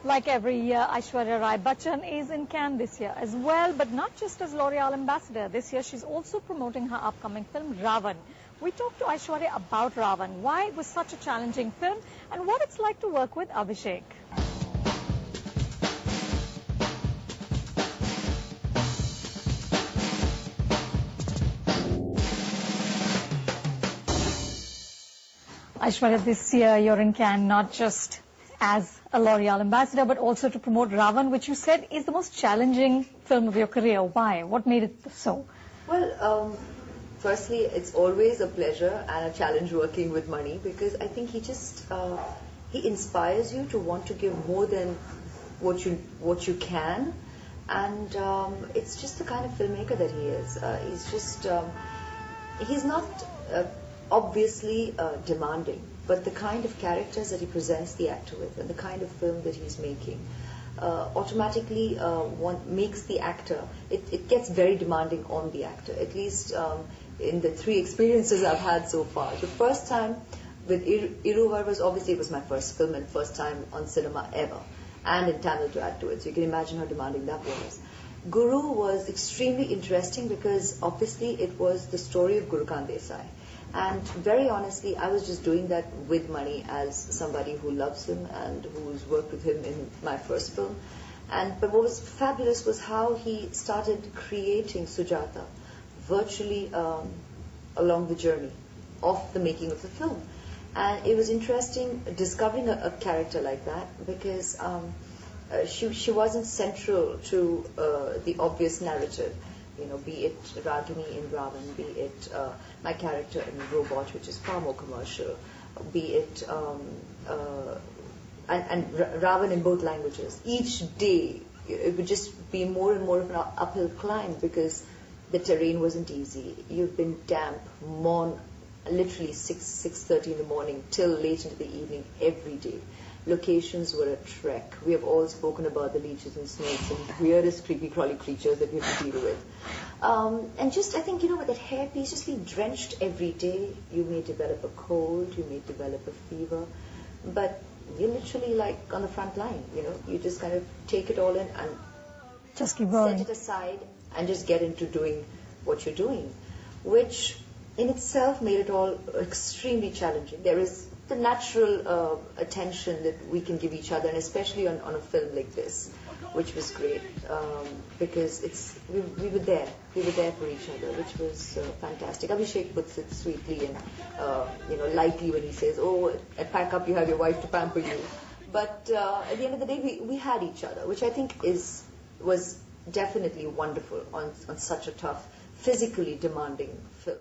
Like every year, Aishwarya Rai Bachchan is in Cannes this year as well, but not just as L'Oreal ambassador. This year, she's also promoting her upcoming film, RAAVAN. We talked to Aishwarya about RAAVAN, why it was such a challenging film, and what it's like to work with Abhishek. Aishwarya, this year you're in Cannes not just as a L'Oreal ambassador, but also to promote RAAVAN, which you said is the most challenging film of your career. Why? What made it so? Well, firstly, it's always a pleasure and a challenge working with Mani, because I think he inspires you to want to give more than what you can, and it's just the kind of filmmaker that he is. He's not obviously demanding, but the kind of characters that he presents the actor with and the kind of film that he's making automatically makes the actor, it gets very demanding on the actor, at least in the 3 experiences I've had so far. The first time with Iruvar it was my first film and first time on cinema ever, and in Tamil to add to it, so you can imagine how demanding that was. Guru was extremely interesting because obviously it was the story of Guru Kant Desai. And very honestly, I was just doing that with Mani as somebody who loves him and who's worked with him in my first film. But what was fabulous was how he started creating Sujata virtually along the journey of the making of the film. And it was interesting discovering a character like that, because she wasn't central to the obvious narrative. You know, be it Ragini in RAAVAN, be it my character in Robot, which is far more commercial, be it and RAAVAN in both languages. Each day it would just be more and more of an uphill climb because the terrain wasn't easy. You've been damp, literally 6:30 in the morning till late into the evening every day. Locations were a trek. We have all spoken about the leeches and snakes and weirdest creepy crawly creatures that we have to deal with. And just, I think, with that hairpiece, just being drenched every day, you may develop a cold, you may develop a fever, but you're literally like on the front line, you just kind of take it all in and just keep going. Set it aside and just get into doing what you're doing, which in itself made it all extremely challenging. There is the natural attention that we can give each other, and especially on a film like this, which was great, because we were there for each other, which was fantastic. Abhishek puts it sweetly and lightly when he says, "Oh, at pack up, you have your wife to pamper you." But at the end of the day, we had each other, which I think was definitely wonderful on such a tough, physically demanding film.